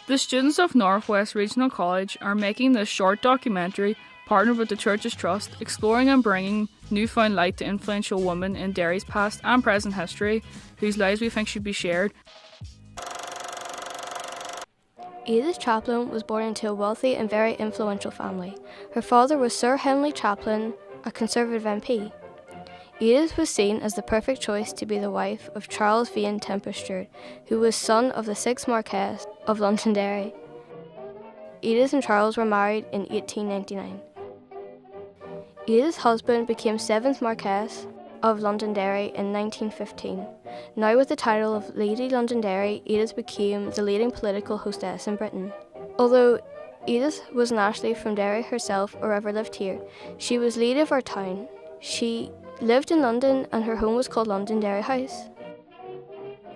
The students of Northwest Regional College are making this short documentary, partnered with the Church's Trust, exploring and bringing newfound light to influential women in Derry's past and present history, whose lives we think should be shared. Edith Chaplin was born into a wealthy and very influential family. Her father was Sir Henry Chaplin, a Conservative MP. Edith was seen as the perfect choice to be the wife of Charles Vane Temple Stewart, who was son of the 6th Marquess of Londonderry. Edith and Charles were married in 1899. Edith's husband became 7th Marquess of Londonderry in 1915. Now with the title of Lady Londonderry, Edith became the leading political hostess in Britain. Although Edith wasn't actually from Derry herself or ever lived here, she was lady of our town. She lived in London and her home was called Londonderry House.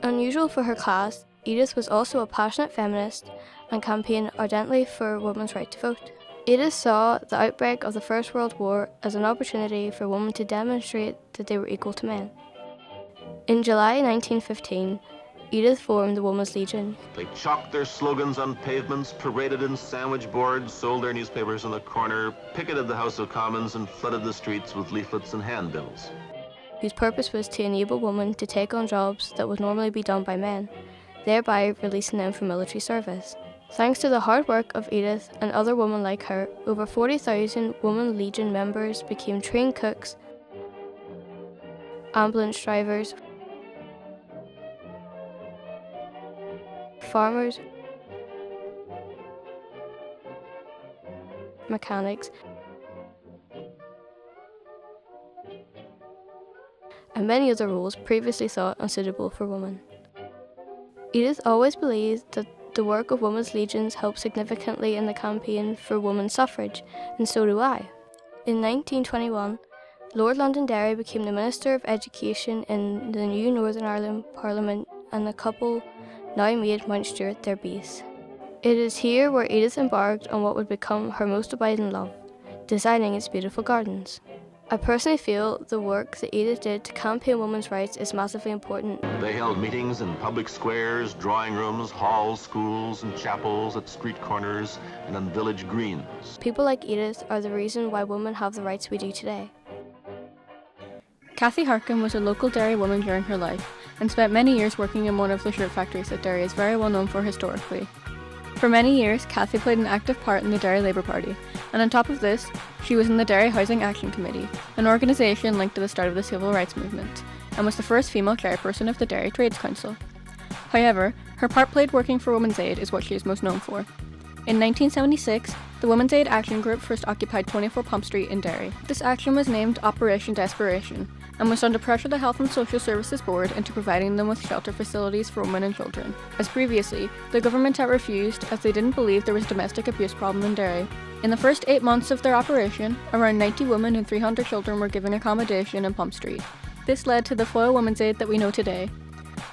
Unusual for her class, Edith was also a passionate feminist and campaigned ardently for women's right to vote. Edith saw the outbreak of the First World War as an opportunity for women to demonstrate that they were equal to men. In July 1915, Edith formed the Women's Legion. They chalked their slogans on pavements, paraded in sandwich boards, sold their newspapers on the corner, picketed the House of Commons and flooded the streets with leaflets and handbills. Whose purpose was to enable women to take on jobs that would normally be done by men, thereby releasing them from military service. Thanks to the hard work of Edith and other women like her, over 40,000 Women Legion members became trained cooks, ambulance drivers, farmers, mechanics, and many other roles previously thought unsuitable for women. Edith always believed that the work of women's legions helped significantly in the campaign for women's suffrage, and so do I. In 1921, Lord Londonderry became the Minister of Education in the new Northern Ireland Parliament, and the couple now made Mount Stewart their base. It is here where Edith embarked on what would become her most abiding love, designing its beautiful gardens. I personally feel the work that Edith did to campaign women's rights is massively important. They held meetings in public squares, drawing rooms, halls, schools, and chapels, at street corners, and on village greens. People like Edith are the reason why women have the rights we do today. Cathy Harkin was a local Derry woman during her life and spent many years working in one of the shirt factories that Derry is very well known for historically. For many years, Cathy played an active part in the Derry Labour Party, and on top of this, she was in the Derry Housing Action Committee, an organisation linked to the start of the civil rights movement, and was the first female chairperson of the Derry Trades Council. However, her part played working for Women's Aid is what she is most known for. In 1976, the Women's Aid Action Group first occupied 24 Pump Street in Derry. This action was named Operation Desperation, and was under pressure the Health and Social Services Board into providing them with shelter facilities for women and children. As previously, the government had refused as they didn't believe there was a domestic abuse problem in Derry. In the first 8 months of their operation, around 90 women and 300 children were given accommodation in Pump Street. This led to the Foyle Women's Aid that we know today.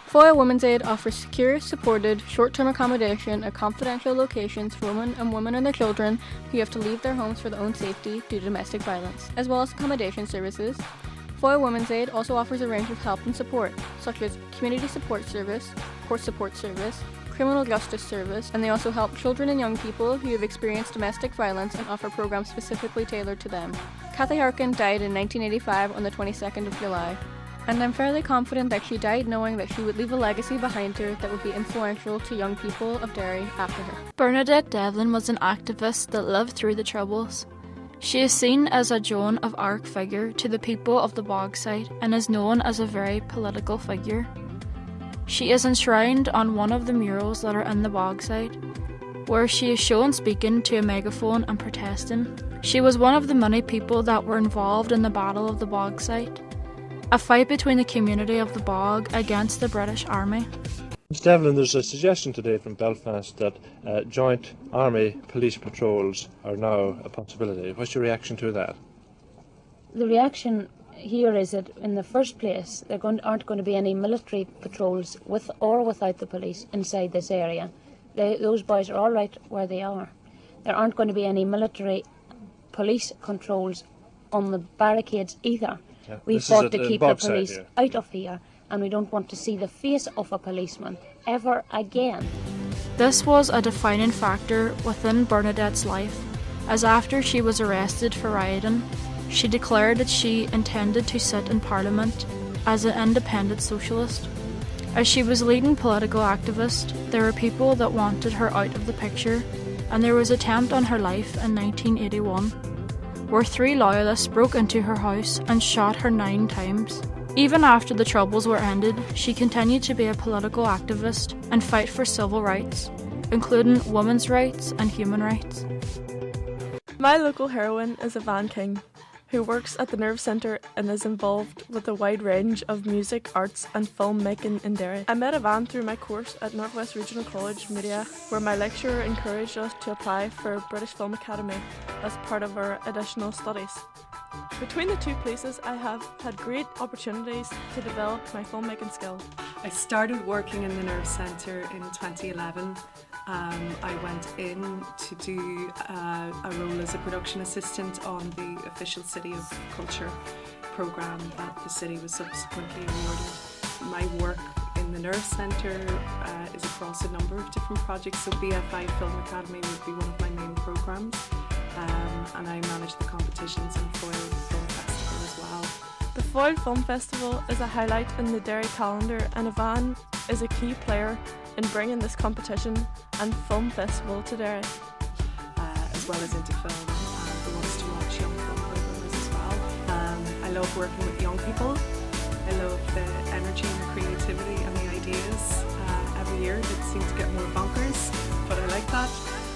Foyle Women's Aid offers secure, supported, short-term accommodation at confidential locations for women and their children who have to leave their homes for their own safety due to domestic violence, as well as accommodation services. Foyle Women's Aid also offers a range of help and support, such as community support service, court support service, criminal justice service, and they also help children and young people who have experienced domestic violence and offer programs specifically tailored to them. Cathy Harkin died in 1985 on the 22nd of July, and I'm fairly confident that she died knowing that she would leave a legacy behind her that would be influential to young people of Derry after her. Bernadette Devlin was an activist that lived through the Troubles. She is seen as a Joan of Arc figure to the people of the Bogside and is known as a very political figure. She is enshrined on one of the murals that are in the Bogside, where she is shown speaking to a megaphone and protesting. She was one of the many people that were involved in the Battle of the Bogside, a fight between the community of the Bog against the British Army. Ms Devlin, there's a suggestion today from Belfast that joint army-police patrols are now a possibility. What's your reaction to that? The reaction here is that, in the first place, there aren't going to be any military patrols with or without the police inside this area. Those boys are all right where they are. There aren't going to be any military police controls on the barricades either. Yeah, we fought to keep the police out of here, and we don't want to see the face of a policeman ever again. This was a defining factor within Bernadette's life, as after she was arrested for rioting, she declared that she intended to sit in Parliament as an independent socialist. As she was a leading political activist, there were people that wanted her out of the picture, and there was an attempt on her life in 1981, where 3 loyalists broke into her house and shot her 9 times. Even after the Troubles were ended, she continued to be a political activist and fight for civil rights, including women's rights and human rights. My local heroine is Yvonne King, who works at the Nerve Centre and is involved with a wide range of music, arts and film making in Derry. I met Yvonne through my course at Northwest Regional College Media, where my lecturer encouraged us to apply for British Film Academy as part of our additional studies. Between the 2 places, I have had great opportunities to develop my filmmaking skill. I started working in the Nerve Centre in 2011. I went in to do a role as a production assistant on the official City of Culture programme that the city was subsequently awarded. My work in the Nerve Centre is across a number of different projects, so BFI Film Academy would be one of my main programmes, and I manage the competitions and Foyle Film Festival as well. The Foyle Film Festival is a highlight in the Derry calendar, and Yvonne is a key player in bringing this competition and film festival to Derry. As well as into film and the Wants to Watch young film programmers as well. I love working with young people. I love the energy and the creativity and the ideas every year that seem to get more bonkers, but I like that.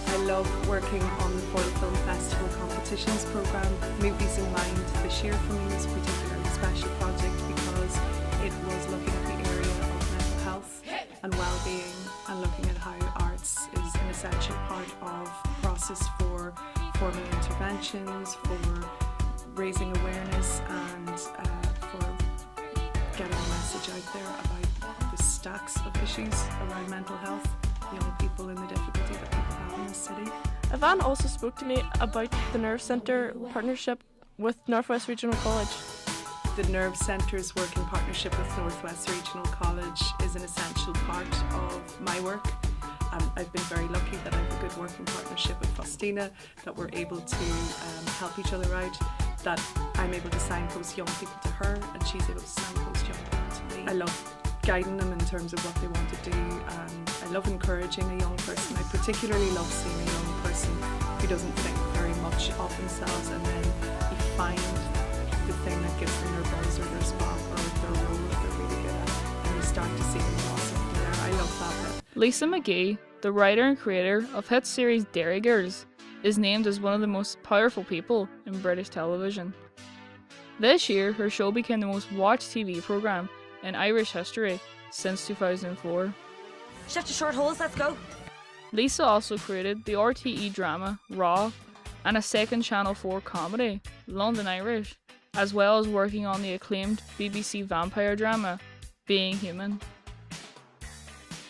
I love working on the Foyle Film Festival competitions programme. Movies in Mind this year for me was a particularly special project because it was looking at the area of mental health and well-being and looking at how arts is an essential part of the process for forming interventions, for raising awareness and for getting a message out there about the stacks of issues around mental health, young people and the difficulty that people have in the city. Yvonne also spoke to me about the Nerve Centre partnership with Northwest Regional College. The Nerve Centre's working partnership with Northwest Regional College is an essential part of my work. I've been very lucky that I have a good working partnership with Faustina, that we're able to help each other out, that I'm able to signpost young people to her and she's able to signpost young people to me. I love guiding them in terms of what they want to do, and I love encouraging a young person. I particularly love seeing a young person who doesn't think very much of themselves and then you find the thing that gives them their buzz or their spark or their role that they're really good at, and you start to see them blossom from there. I love that bit. Lisa McGee, the writer and creator of hit series Derry Girls, is named as one of the most powerful people in British television. This year, her show became the most watched TV programme in Irish history since 2004. Shift to short holes, let's go. Lisa also created the RTE drama Raw and a second Channel 4 comedy, London Irish, as well as working on the acclaimed BBC vampire drama Being Human.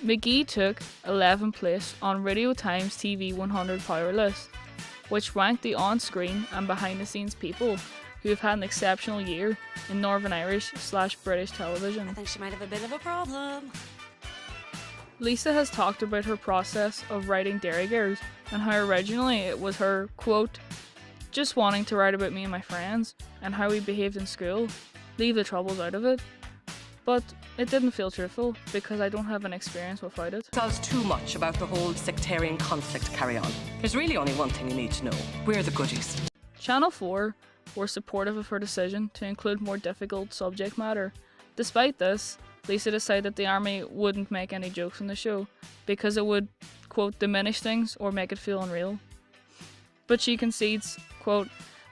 McGee took 11th place on Radio Times TV 100 Power List, which ranked the on-screen and behind-the-scenes people who have had an exceptional year in Northern Irish/British television. I think she might have a bit of a problem. Lisa has talked about her process of writing Derry Girls and how originally it was her, quote, just wanting to write about me and my friends and how we behaved in school, leave the troubles out of it. But it didn't feel truthful because I don't have an experience without it. Tells too much about the whole sectarian conflict carry on. There's really only one thing you need to know. We're the goodies. Channel 4 were supportive of her decision to include more difficult subject matter. Despite this, Lisa decided that the army wouldn't make any jokes on the show because it would, quote, diminish things or make it feel unreal. But she concedes, quote,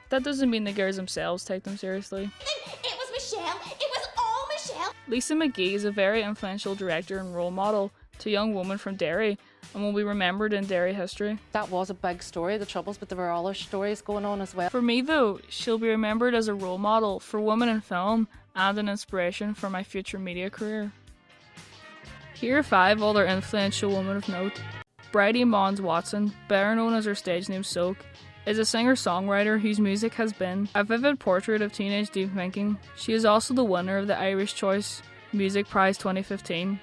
that doesn't mean the girls themselves take them seriously. It was Michelle. It was all Michelle. Lisa McGee is a very influential director and role model to young women from Derry and will be remembered in Derry history. That was a big story, the Troubles, but there were other stories going on as well. For me though, she'll be remembered as a role model for women in film and an inspiration for my future media career. Here are 5 other influential women of note. Bridie Mons Watson, better known as her stage name Soak, is a singer-songwriter whose music has been a vivid portrait of teenage deep thinking. She is also the winner of the Irish Choice Music Prize 2015.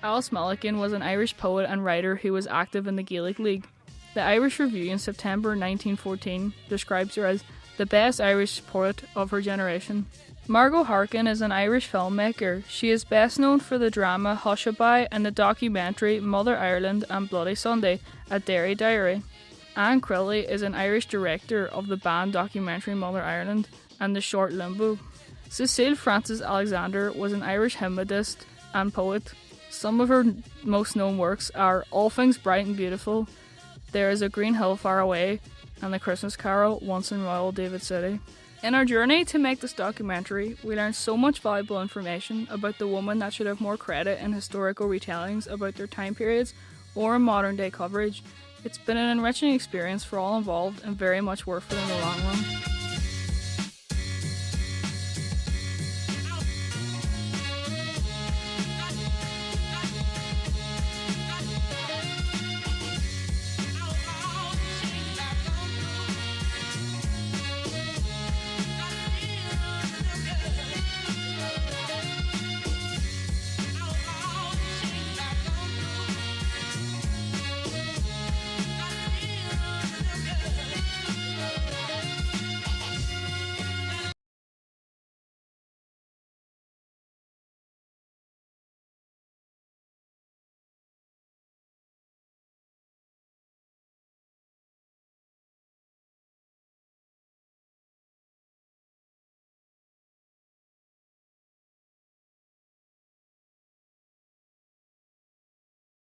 Alice Mulligan was an Irish poet and writer who was active in the Gaelic League. The Irish Review in September 1914 describes her as the best Irish poet of her generation. Margot Harkin is an Irish filmmaker. She is best known for the drama Hushabye and the documentary Mother Ireland and Bloody Sunday, a Derry Diary. Anne Crilly is an Irish director of the banned documentary Mother Ireland and the short Limbo. Cecile Frances Alexander was an Irish hymnodist and poet. Some of her most known works are All Things Bright and Beautiful, There is a Green Hill Far Away, and The Christmas Carol, Once in Royal David City. In our journey to make this documentary, we learned so much valuable information about the woman that should have more credit in historical retellings about their time periods or in modern day coverage. It's been an enriching experience for all involved and very much worth it in the long run.